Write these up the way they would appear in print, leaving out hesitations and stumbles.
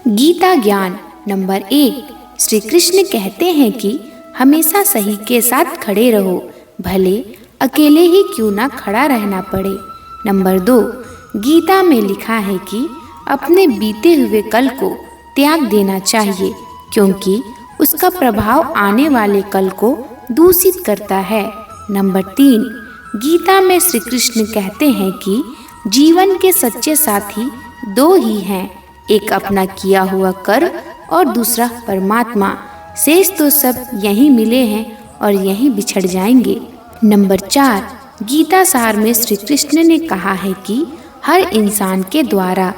गीता ज्ञान नंबर 1। श्री कृष्ण कहते हैं कि हमेशा सही के साथ खड़े रहो, भले अकेले ही क्यों ना खड़ा रहना पड़े। नंबर 2। गीता में लिखा है कि अपने बीते हुए कल को त्याग देना चाहिए, क्योंकि उसका प्रभाव आने वाले कल को दूषित करता है। नंबर 3। गीता में श्री कृष्ण कहते हैं कि जीवन के सच्चे साथी दो ही हैं, एक अपना किया हुआ कर्म और दूसरा परमात्मा। शेष तो सब यहीं मिले हैं और यहीं बिछड़ जाएंगे। नंबर 4। गीता सार में श्री कृष्ण ने कहा है कि हर इंसान के द्वारा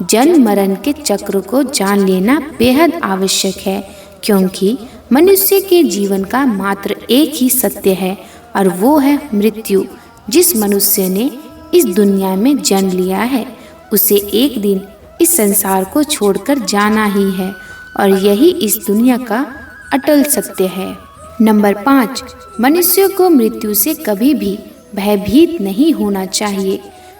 जन्म मरण के चक्र को जान लेना बेहद आवश्यक है, क्योंकि मनुष्य के जीवन का मात्र एक ही सत्य है और वो है मृत्यु। जिस मनुष्य ने इस दुनिया में जन्म लिया है, उसे एक दिन इस संसार को छोड़कर जाना ही है और यही इस दुनिया का अटल सत्य है। नंबर 5। मनुष्य को मृत्यु से कभी भी भयभीत नहीं होना चाहिए।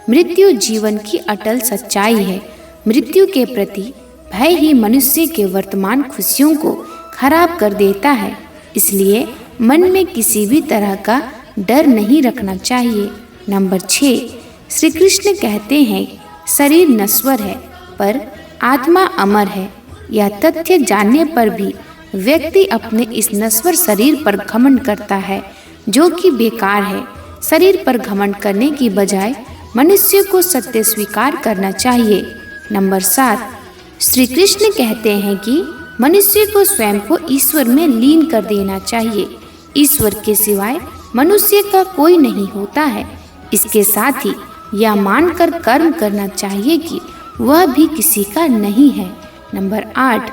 मृत्यु जीवन की अटल सच्चाई है। मृत्यु के प्रति भय ही मनुष्य के वर्तमान खुशियों को खराब कर देता है, इसलिए मन में किसी भी तरह का डर नहीं रखना चाहिए। नंबर 6। श्री कृष्ण कहते हैं शरीर नश्वर है पर आत्मा अमर है। यह तथ्य जानने पर भी व्यक्ति अपने इस नश्वर शरीर पर घमंड करता है, जो कि बेकार है। शरीर पर घमंड करने की बजाय मनुष्य को सत्य स्वीकार करना चाहिए। नंबर 7। श्री कृष्ण कहते हैं कि मनुष्य को स्वयं को ईश्वर में लीन कर देना चाहिए। ईश्वर के सिवाय मनुष्य का कोई नहीं होता है। इसके साथ ही यह मानकर कर्म करना चाहिए कि वह भी किसी का नहीं है। नंबर 8।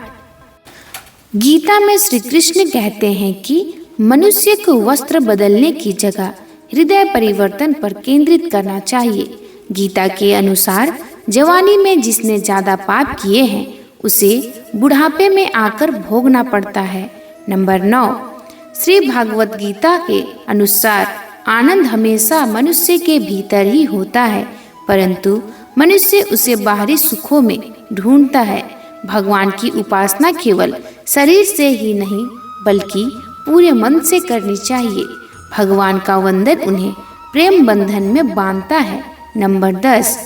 गीता में श्री कृष्ण कहते हैं कि मनुष्य को वस्त्र बदलने की जगह हृदय परिवर्तन पर केंद्रित करना चाहिए। गीता के अनुसार जवानी में जिसने ज्यादा पाप किए हैं, उसे बुढ़ापे में आकर भोगना पड़ता है। नंबर 9। श्री भागवत गीता के अनुसार आनंद हमेशा मनुष्य के भीतर ही होता है, परंतु मनुष्य उसे बाहरी सुखों में ढूंढता है। भगवान की उपासना केवल शरीर से ही नहीं बल्कि पूरे मन से करनी चाहिए। भगवान का वंदन उन्हें प्रेम बंधन में बांधता है। नंबर 10।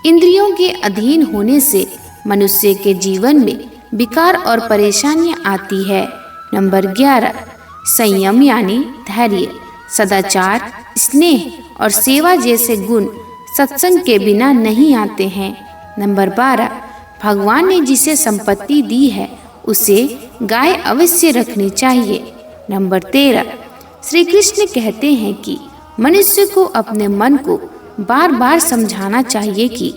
इंद्रियों के अधीन होने से मनुष्य के जीवन में विकार और परेशानियां आती है। नंबर 11। संयम यानी धैर्य, सदाचार, स्नेह और सेवा जैसे गुण सत्संग के बिना नहीं आते हैं। नंबर 12। भगवान ने जिसे संपत्ति दी है, उसे गाय अवश्य रखनी चाहिए। नंबर 13। श्री कृष्ण कहते हैं कि मनुष्य को अपने मन को बार बार समझाना चाहिए कि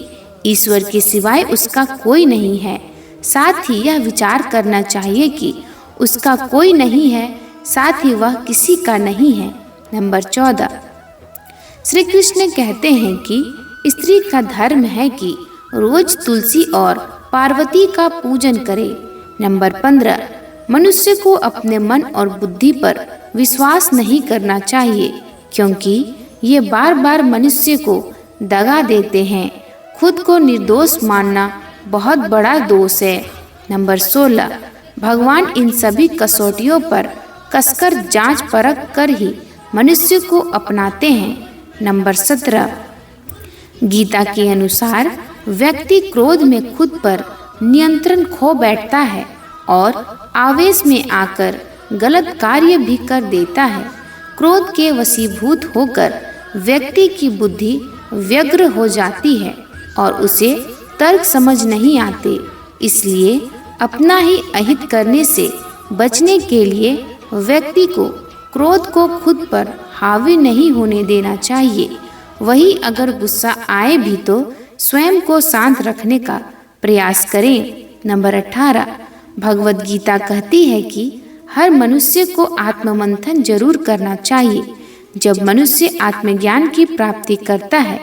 ईश्वर के सिवाय उसका कोई नहीं है। साथ ही यह विचार करना चाहिए कि उसका कोई नहीं है, साथ ही वह किसी का नहीं है। नंबर 14। श्री कृष्ण कहते हैं कि स्त्री का धर्म है कि रोज तुलसी और पार्वती का पूजन करे। नंबर 15। मनुष्य को अपने मन और बुद्धि पर विश्वास नहीं करना चाहिए, क्योंकि ये बार बार मनुष्य को दगा देते हैं। खुद को निर्दोष मानना बहुत बड़ा दोष है। नंबर 16। भगवान इन सभी कसौटियों पर कसकर जांच परख कर ही मनुष्य को अपनाते हैं। नंबर 17। गीता के अनुसार व्यक्ति क्रोध में खुद पर नियंत्रण खो बैठता है और आवेश में आकर गलत कार्य भी कर देता है। क्रोध के वशीभूत होकर व्यक्ति की बुद्धि व्यग्र हो जाती है और उसे तर्क समझ नहीं आते। इसलिए अपना ही अहित करने से बचने के लिए व्यक्ति को क्रोध को खुद पर हावी नहीं होने देना चाहिए। वही अगर गुस्सा आए भी तो स्वयं को शांत रखने का प्रयास करें। नंबर 18। भगवत गीता कहती है कि हर मनुष्य को आत्ममंथन जरूर करना चाहिए। जब मनुष्य आत्मज्ञान की प्राप्ति करता है,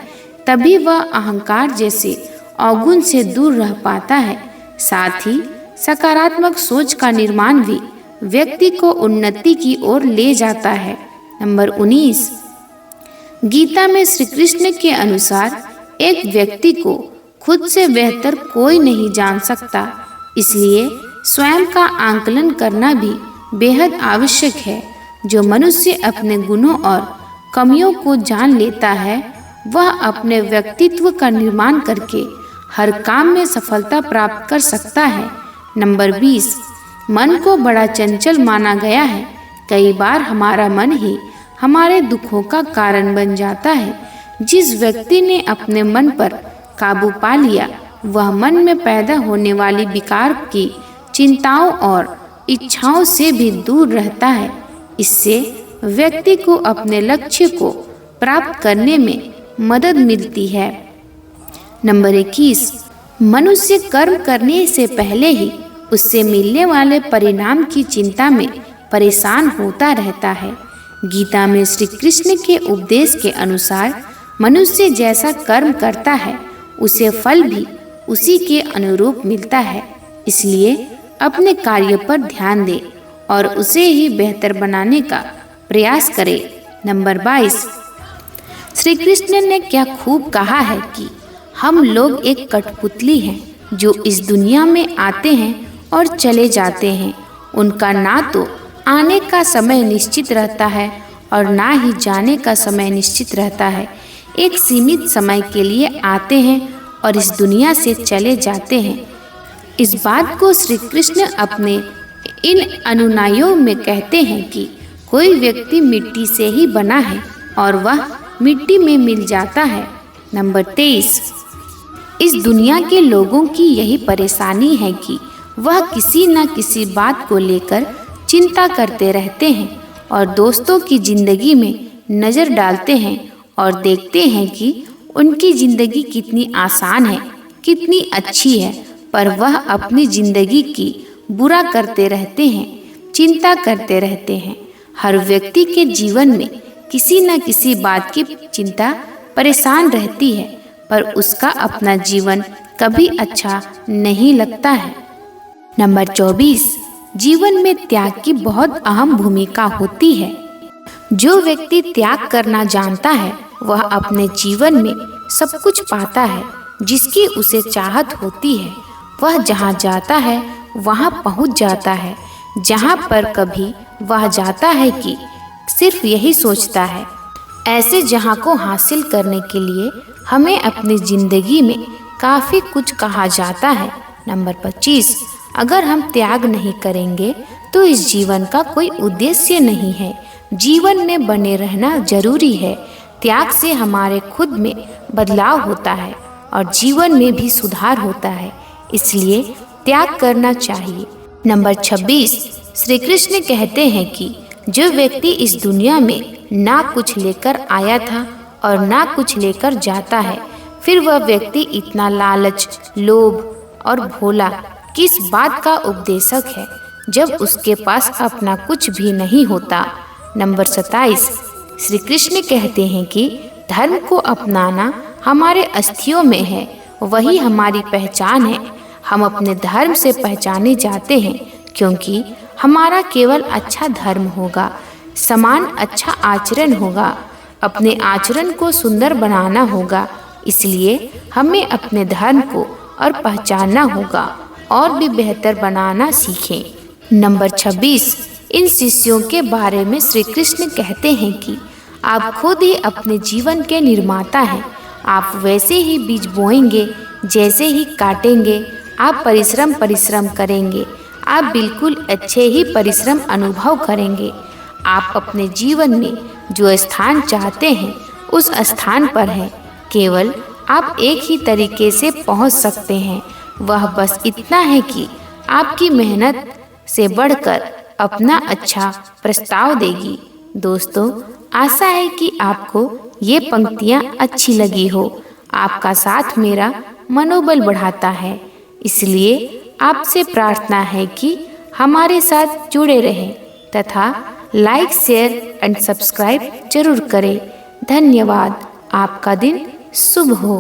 तभी वह अहंकार जैसे अवगुण से दूर रह पाता है। साथ ही सकारात्मक सोच का निर्माण भी व्यक्ति को उन्नति की ओर ले जाता है। नंबर 19। गीता में श्री कृष्ण के अनुसार एक व्यक्ति को खुद से बेहतर कोई नहीं जान सकता, इसलिए स्वयं का आंकलन करना भी बेहद आवश्यक है। जो मनुष्य अपने गुणों और कमियों को जान लेता है, वह अपने व्यक्तित्व का निर्माण करके हर काम में सफलता प्राप्त कर सकता है। नंबर 20, मन को बड़ा चंचल माना गया है। कई बार हमारा मन ही हमारे दुखों का कारण बन जाता है। जिस व्यक्ति ने अपने मन पर काबू पा लिया, वह मन में पैदा होने वाली विकार की चिंताओं और इच्छाओं से भी दूर रहता है। इससे व्यक्ति को अपने लक्ष्य को प्राप्त करने में मदद मिलती है। नंबर 21, मनुष्य कर्म करने से पहले ही उससे मिलने वाले परिणाम की चिंता में परेशान होता रहता है। गीता में श्री कृष्ण के उपदेश के अनुसार मनुष्य जैसा कर्म करता है, उसे फल भी उसी के अनुरूप मिलता है। इसलिए अपने कार्य पर ध्यान दे और उसे ही बेहतर बनाने का प्रयास करे। नंबर 22, श्री कृष्ण ने क्या खूब कहा है कि हम लोग एक कठपुतली हैं, जो इस दुनिया में आते हैं और चले जाते हैं। उनका ना तो आने का समय निश्चित रहता है और ना ही जाने का समय निश्चित रहता है। एक सीमित समय के लिए आते हैं और इस दुनिया से चले जाते हैं। इस बात को श्री कृष्ण अपने इन अनुयायियों में कहते हैं कि कोई व्यक्ति मिट्टी से ही बना है और वह मिट्टी में मिल जाता है। नंबर 23, इस दुनिया के लोगों की यही परेशानी है कि वह किसी न किसी बात को लेकर चिंता करते रहते हैं और दोस्तों की जिंदगी में नज़र डालते हैं और देखते हैं कि उनकी जिंदगी कितनी आसान है, कितनी अच्छी है, पर वह अपनी जिंदगी की बुरा करते रहते हैं, चिंता करते रहते हैं। हर व्यक्ति के जीवन में किसी न किसी बात की चिंता परेशान रहती है, पर उसका अपना जीवन कभी अच्छा नहीं लगता है। नंबर 24, जीवन में त्याग की बहुत अहम भूमिका होती है। जो व्यक्ति त्याग करना जानता है, वह अपने जीवन में सब कुछ पाता है जिसकी उसे चाहत होती है। वह जहाँ जाता है वहाँ पहुँच जाता है। जहाँ पर कभी वह जाता है कि सिर्फ यही सोचता है। ऐसे जहाँ को हासिल करने के लिए हमें अपनी ज़िंदगी में काफ़ी कुछ कहा जाता है। नंबर 25, अगर हम त्याग नहीं करेंगे तो इस जीवन का कोई उद्देश्य नहीं है। जीवन में बने रहना जरूरी है। त्याग से हमारे खुद में बदलाव होता है और जीवन में भी सुधार होता है, इसलिए त्याग करना चाहिए। नंबर 26, श्री कृष्ण कहते हैं कि जो व्यक्ति इस दुनिया में ना कुछ लेकर आया था और ना कुछ लेकर जाता है, फिर वह व्यक्ति इतना लालच, लोभ और भोला किस बात का उपदेशक है, जब उसके पास अपना कुछ भी नहीं होता। नंबर 27, श्री कृष्ण कहते हैं कि धर्म को अपनाना हमारे अस्थियों में है, वही हमारी पहचान है। हम अपने धर्म से पहचाने जाते हैं क्योंकि हमारा केवल अच्छा धर्म होगा, समान अच्छा आचरण होगा, अपने आचरण को सुंदर बनाना होगा। इसलिए हमें अपने धर्म को और पहचानना होगा और भी बेहतर बनाना सीखें। नंबर 26, इन शिष्यों के बारे में श्री कृष्ण कहते हैं कि आप खुद ही अपने जीवन के निर्माता हैं। आप वैसे ही बीज बोएंगे जैसे ही काटेंगे। आप परिश्रम करेंगे, आप बिल्कुल अच्छे ही परिश्रम अनुभव करेंगे। आप अपने जीवन में जो स्थान चाहते हैं उस स्थान पर हैं। केवल आप एक ही तरीके से पहुंच सकते हैं, वह बस इतना है कि आपकी मेहनत से बढ़कर अपना अच्छा प्रस्ताव देगी। दोस्तों, आशा है कि आपको ये पंक्तियाँ अच्छी लगी हो। आपका साथ मेरा मनोबल बढ़ाता है, इसलिए आपसे प्रार्थना है कि हमारे साथ जुड़े रहें तथा लाइक, शेयर एंड सब्सक्राइब जरूर करें। धन्यवाद। आपका दिन शुभ हो।